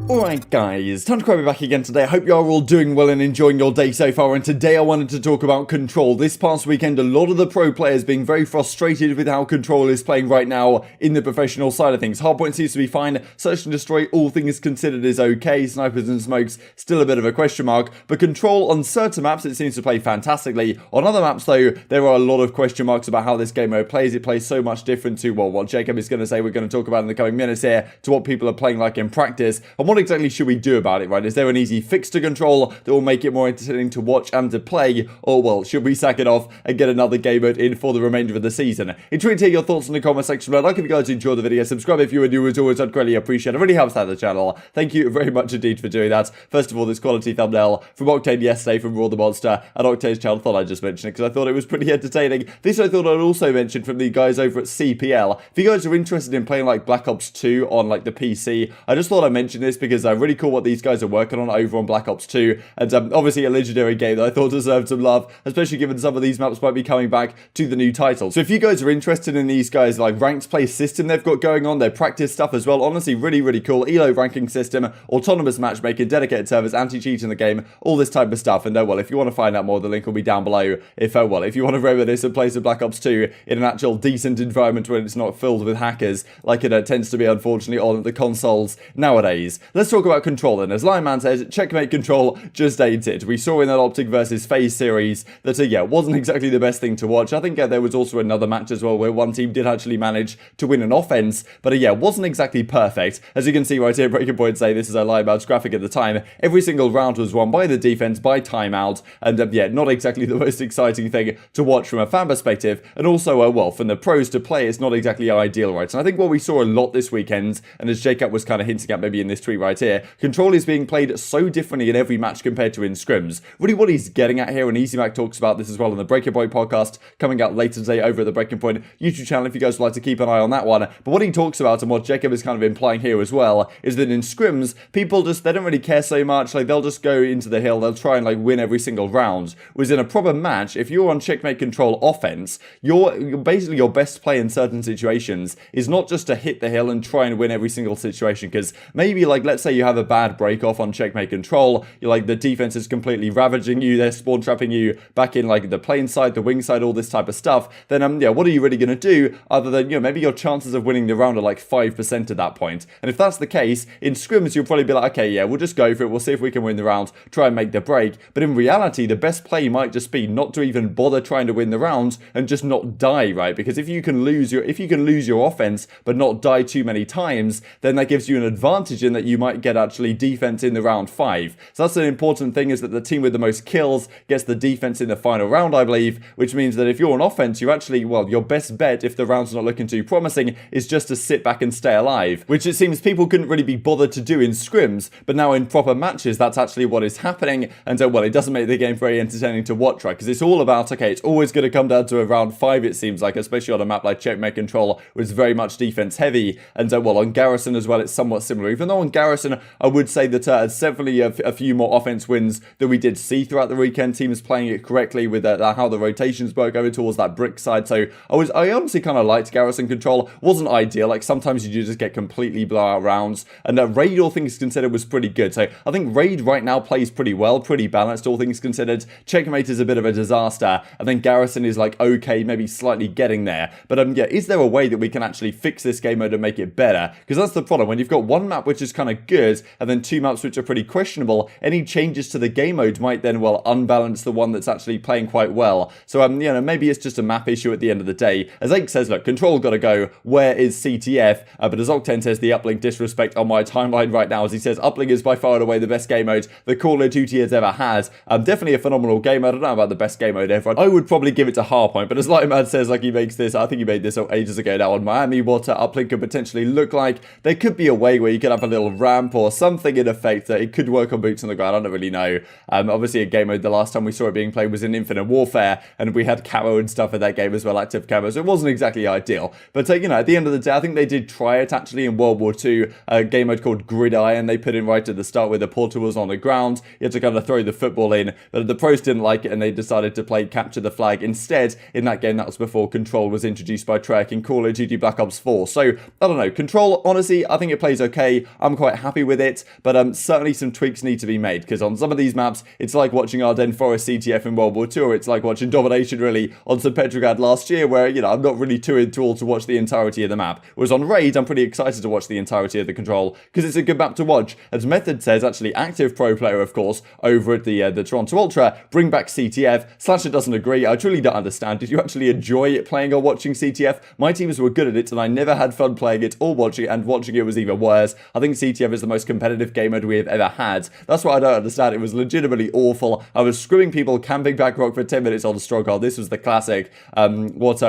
Alright guys, time to be back again today. I hope you are all doing well and enjoying your day so far, and today I wanted to talk about Control. This past weekend, a lot of the pro players being very frustrated with how Control is playing right now in the professional side of things. Hardpoint seems to be fine, Search and Destroy, all things considered, is okay. Snipers and Smokes, still a bit of a question mark, but Control on certain maps it seems to play fantastically. On other maps though, there are a lot of question marks about how this game mode plays. It plays so much different to, well, what Jacob is going to say we're going to talk about in the coming minutes here, to what people are playing like in practice. And what exactly should we do about it, right? Is there an easy fix to Control that will make it more entertaining to watch and to play? Or, well, should we sack it off and get another game mode in for the remainder of the season? Intrigued to hear your thoughts in the comment section below. Like if you guys enjoyed the video, subscribe if you are new, as always, I'd greatly appreciate it. It really helps out the channel. Thank you very much indeed for doing that. First of all, this quality thumbnail from Octane yesterday from Raw the Monster and Octane's channel. Thought I'd just mention it because I thought it was pretty entertaining. This I thought I'd also mention from the guys over at CPL. If you guys are interested in playing like Black Ops 2 on like the PC, I just thought I'd mention this because really cool what these guys are working on over on Black Ops 2, and obviously a legendary game that I thought deserved some love, especially given some of these maps might be coming back to the new title. So if you guys are interested in these guys, like ranked play system they've got going on, their practice stuff as well, honestly really cool. ELO ranking system, autonomous matchmaking, dedicated servers, anti-cheat in the game, all this type of stuff. And well, if you want to find out more, the link will be down below. If if you want to reminisce and play some Black Ops 2 in an actual decent environment where it's not filled with hackers like it tends to be unfortunately on the consoles nowadays. Let's talk about Control then. As Lionman says, checkmate Control just ain't it. We saw in that OpTic versus FaZe series that yeah, wasn't exactly the best thing to watch. I think there was also another match as well where one team did actually manage to win an offense, but yeah, wasn't exactly perfect. As you can see right here, Breaking Point say this is a Lionman's graphic at the time. Every single round was won by the defense, by timeout, and yeah, not exactly the most exciting thing to watch from a fan perspective, and also, well, from the pros to play, it's not exactly ideal, right? And I think what we saw a lot this weekend, and as Jacob was kind of hinting at maybe in this tweet right here, Control is being played so differently in every match compared to in scrims. Really what he's getting at here, and easyMac talks about this as well on the Breaking Point podcast, coming out later today over at the Breaking Point YouTube channel if you guys would like to keep an eye on that one. But what he talks about, and what Jacob is kind of implying here as well, is that in scrims, people they don't really care so much, like they'll just go into the hill, they'll try and like win every single round. Whereas in a proper match, if you're on checkmate Control offense, you're basically your best play in certain situations is not just to hit the hill and try and win every single situation, because maybe like let's say you have a bad break off on checkmate Control, you're like the defense is completely ravaging you, they're spawn trapping you back in like the plane side, the wing side, all this type of stuff, then yeah, what are you really going to do other than, you know, maybe your chances of winning the round are like 5% at that point. And if that's the case, in scrims you'll probably be like, okay, yeah, we'll just go for it, we'll see if we can win the round, try and make the break. But in reality, the best play might just be not to even bother trying to win the round and just not die, right? Because if you can lose your offense but not die too many times, then that gives you an advantage in that you might get actually defense in the round 5. So that's an important thing, is that the team with the most kills gets the defense in the final round, I believe, which means that if you're on offense, you actually, well, your best bet, if the round's not looking too promising, is just to sit back and stay alive, which it seems people couldn't really be bothered to do in scrims, but now in proper matches, that's actually what is happening, and well, it doesn't make the game very entertaining to watch, right? Because it's all about, okay, it's always going to come down to a round 5, it seems like, especially on a map like checkmate Control, which is very much defense heavy, and well, on Garrison as well, it's somewhat similar, even though on Garrison, I would say that it's definitely a few more offense wins than we did see throughout the weekend. Teams playing it correctly with how the rotations work over towards that brick side. So I honestly kind of liked Garrison Control. Wasn't ideal. Like sometimes you do just get completely blowout rounds. And Raid, all things considered, was pretty good. So I think Raid right now plays pretty well, pretty balanced, all things considered. Checkmate is a bit of a disaster. And then Garrison is like okay, maybe slightly getting there. But yeah, is there a way that we can actually fix this game mode and make it better? Because that's the problem. When you've got one map which is kind of good and then two maps which are pretty questionable, any changes to the game mode might then, well, unbalance the one that's actually playing quite well. So, you know, maybe it's just a map issue at the end of the day. As Ake says, look, Control gotta go. Where is CTF? But as Octane says, the uplink disrespect on my timeline right now, as he says, uplink is by far and away the best game mode the Call of Duty has ever had. Definitely a phenomenal game mode. I don't know about the best game mode ever. I would probably give it to Hardpoint, but as Lightman says, like he makes this, I think he made this ages ago now on Miami, what uplink could potentially look like. There could be a way where you could have a little ramp or something in effect that it could work on boots on the ground. I don't really know. Obviously a game mode, the last time we saw it being played was in Infinite Warfare, and we had camo and stuff in that game as well, active camo, so it wasn't exactly ideal. But you know, at the end of the day, I think they did try it actually in World War II, a game mode called Gridiron. They put in right at the start where the portal was on the ground. You had to kind of throw the football in, but the pros didn't like it and they decided to play Capture the Flag instead in that game. That was before Control was introduced by Treyarch in Call of Duty Black Ops 4. So, I don't know, Control, honestly, I think it plays okay. I'm quite quite happy with it, but certainly some tweaks need to be made, because on some of these maps, it's like watching Ardennes Forest CTF in World War II, or it's like watching Domination really on St. Petrograd last year, where, you know, I'm not really too enthralled to watch the entirety of the map. Whereas on Raid, I'm pretty excited to watch the entirety of the Control, because it's a good map to watch. As Method says, actually active pro player, of course, over at the Toronto Ultra, bring back CTF. Slasher doesn't agree. I truly don't understand. Did you actually enjoy playing or watching CTF? My teams were good at it, and I never had fun playing it or watching it, and watching it was even worse. I think CTF is the most competitive game mode we have ever had. That's what I don't understand. It was legitimately awful. I was screwing people, camping back Rokkr for 10 minutes on Stronghold. This was the classic, what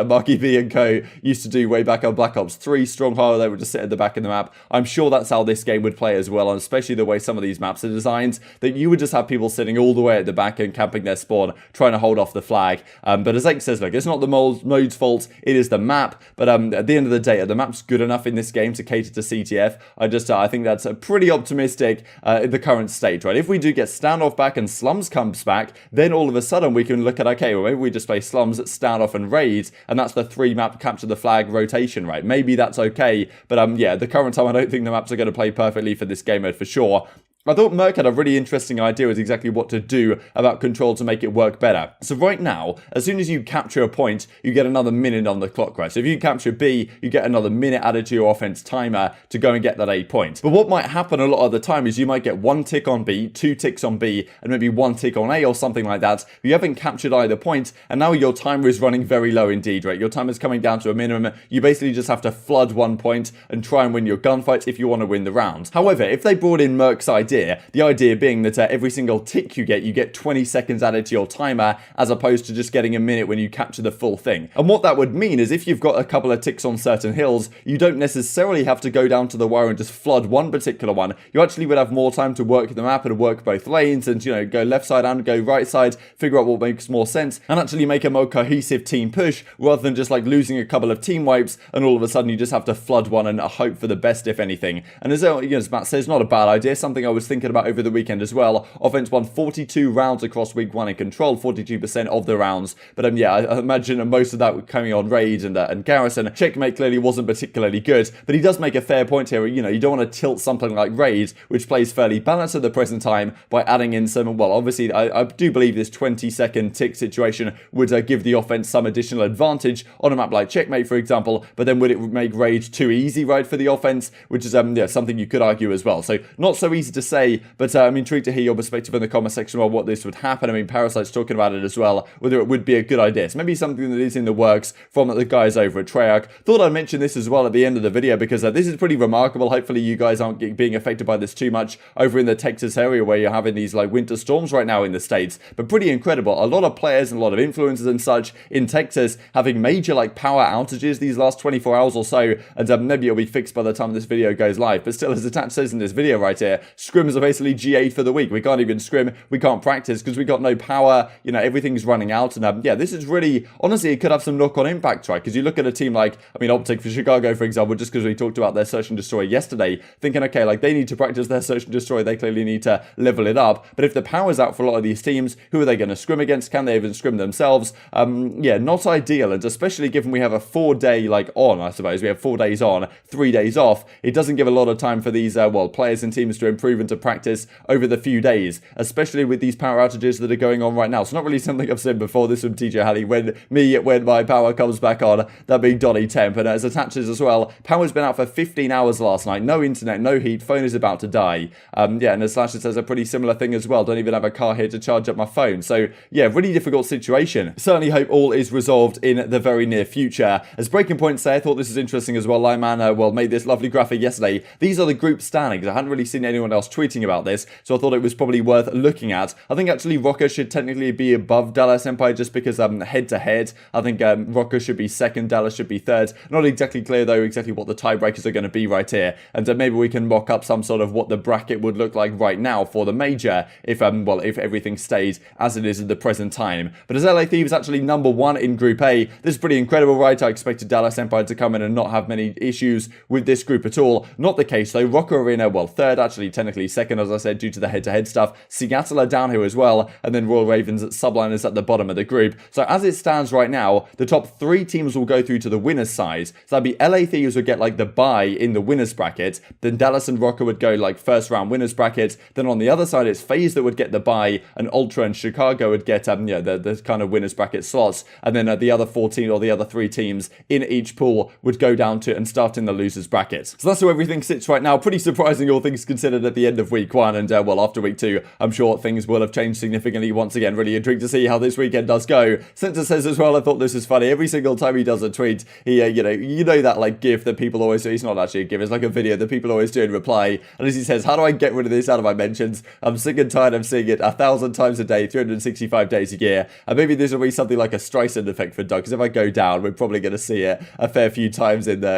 Marky V and co used to do way back on Black Ops 3 Stronghold. They would just sit at the back of the map. I'm sure that's how this game would play as well, and especially the way some of these maps are designed, that you would just have people sitting all the way at the back and camping their spawn, trying to hold off the flag. But as X says, look, it's not the mode's fault, it is the map. But at the end of the day, the map's good enough in this game to cater to CTF. I think that's pretty optimistic in the current state, right? If we do get Standoff back and Slums comes back, then all of a sudden we can look at, okay, well, maybe we just play Slums, Standoff, and Raids, and that's the 3-map capture the flag rotation, right? Maybe that's okay, but yeah, at the current time, I don't think the maps are going to play perfectly for this game mode for sure. I thought Merc had a really interesting idea with exactly what to do about Control to make it work better. So right now, as soon as you capture a point, you get another minute on the clock, right? So if you capture B, you get another minute added to your offense timer to go and get that A point. But what might happen a lot of the time is you might get 1 tick on B, 2 ticks on B, and maybe 1 tick on A or something like that. You haven't captured either point, and now your timer is running very low indeed, right? Your timer is coming down to a minimum. You basically just have to flood 1 point and try and win your gunfights if you want to win the round. However, if they brought in Merc's idea, the idea being that every single tick you get 20 seconds added to your timer, as opposed to just getting a minute when you capture the full thing. And what that would mean is if you've got a couple of ticks on certain hills, you don't necessarily have to go down to the wire and just flood one particular one. You actually would have more time to work the map and work both lanes and, you know, go left side and go right side, figure out what makes more sense, and actually make a more cohesive team push, rather than just like losing a couple of team wipes and all of a sudden you just have to flood one and hope for the best, if anything. And as Matt says, not a bad idea, something I was thinking about over the weekend as well. Offense won 42 rounds across week 1 in Control, 42% of the rounds. But yeah, I imagine most of that coming on Raid and Garrison. Checkmate clearly wasn't particularly good, but he does make a fair point here. You know, you don't want to tilt something like Raid, which plays fairly balanced at the present time, by adding in some, well, obviously, I do believe this 20-second tick situation would give the offense some additional advantage on a map like Checkmate, for example, but then would it make Raid too easy, right, for the offense, which is yeah, something you could argue as well. So not so easy to say, but I'm intrigued to hear your perspective in the comment section about what this would happen. I mean, Parasite's talking about it as well, whether it would be a good idea. So maybe something that is in the works from the guys over at Treyarch. Thought I'd mention this as well at the end of the video, because this is pretty remarkable. Hopefully you guys aren't being affected by this too much over in the Texas area, where you're having these like winter storms right now in the States, but pretty incredible. A lot of players and a lot of influencers and such in Texas having major like power outages these last 24 hours or so, and maybe it'll be fixed by the time this video goes live. But still, as Attach says in this video right here, scrims are basically GA for the week. We can't even scrim, we can't practice because we got no power, you know, everything's running out. And yeah, this is really, honestly, it could have some knock-on impact, right? Because you look at a team like, I mean, OpTic for Chicago, for example, just because we talked about their search and destroy yesterday, thinking, okay, like they need to practice their search and destroy, they clearly need to level it up. But if the power's out for a lot of these teams, who are they going to scrim against? Can they even scrim themselves? Yeah, not ideal. And especially given we have a 4-day like on, I suppose, we have 4 days on, 3 days off, it doesn't give a lot of time for these, well, players and teams to improve and to practice over the few days, especially with these power outages that are going on right now. It's not really something I've said before. This from TJHaLy, when my power comes back on, that being Donny Temp. And as attaches as well, power's been out for 15 hours last night, no internet, no heat, phone is about to die. Yeah, and as Slasher says, a pretty similar thing as well. Don't even have a car here to charge up my phone. So yeah, really difficult situation. Certainly hope all is resolved in the very near future. As Breaking Point say, I thought this was interesting as well. Lyman, well, made this lovely graphic yesterday. These are the group standings. I hadn't really seen anyone else tweeting about this, so I thought it was probably worth looking at. I think actually Rokkr should technically be above Dallas Empire, just because head to head, I think Rokkr should be second, Dallas should be third. Not exactly clear though exactly what the tiebreakers are going to be right here, and maybe we can mock up some sort of what the bracket would look like right now for the major if well, if everything stays as it is at the present time. But as LA Thieves actually number 1 in Group A, this is pretty incredible, right? I expected Dallas Empire to come in and not have many issues with this group at all. Not the case though. Rokkr are in well, third, actually technically be second, as I said, due to the head-to-head stuff. Seattle are down here as well, and then Royal Ravens at Subliners at the bottom of the group. So as it stands right now, the top 3 teams will go through to the winners side. So that'd be LA Thieves would get like the bye in the winners bracket, then Dallas and Rokkr would go like first round winners bracket, then on the other side it's FaZe that would get the bye, and Ultra and Chicago would get the kind of winners bracket slots, and then the other 14 or the other 3 teams in each pool would go down to and start in the losers bracket. So that's how everything sits right now. Pretty surprising, all things considered, at the end of week 1, and well, after week 2 I'm sure things will have changed significantly once again. Really intrigued to see how this weekend does go. Sensor says as well, I thought this was funny, every single time he does a tweet, he you know that like gif that people always do. It's not actually a gif, it's like a video that people always do in reply, and as he says, how do I get rid of this out of my mentions? I'm sick and tired of seeing it 1,000 times a day, 365 days a year. And maybe this will be something like a Streisand effect for Doug, because if I go down, we're probably going to see it a fair few times in the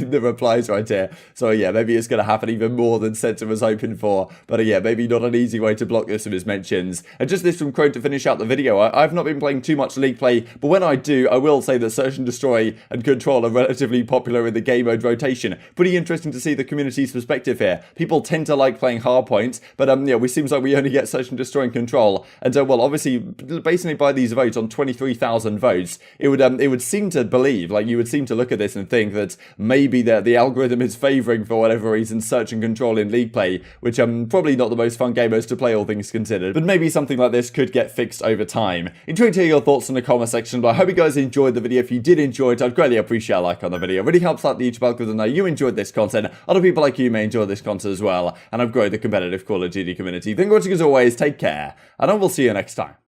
in the replies right here. So yeah, maybe it's going to happen even more than Sensor was hoping for. But yeah, maybe not an easy way to block this from his mentions. And just this from Crone to finish out the video. I've not been playing too much League play, but when I do, I will say that Search and Destroy and Control are relatively popular in the game mode rotation. Pretty interesting to see the community's perspective here. People tend to like playing hardpoint, but yeah, it seems like we only get Search and Destroy and Control. And well, obviously, basically by these votes on 23,000 votes, it would seem to believe, like you would seem to look at this and think that maybe the algorithm is favouring for whatever reason Search and Control in League play, which probably not the most fun game modes to play, all things considered. But maybe something like this could get fixed over time. Enjoy to hear your thoughts in the comment section, but I hope you guys enjoyed the video. If you did enjoy it, I'd greatly appreciate a like on the video. It really helps out the YouTube algorithm know you enjoyed this content. Other people like you may enjoy this content as well, and I've grown the competitive Call of Duty community. Thank you for watching as always, take care, and I will see you next time.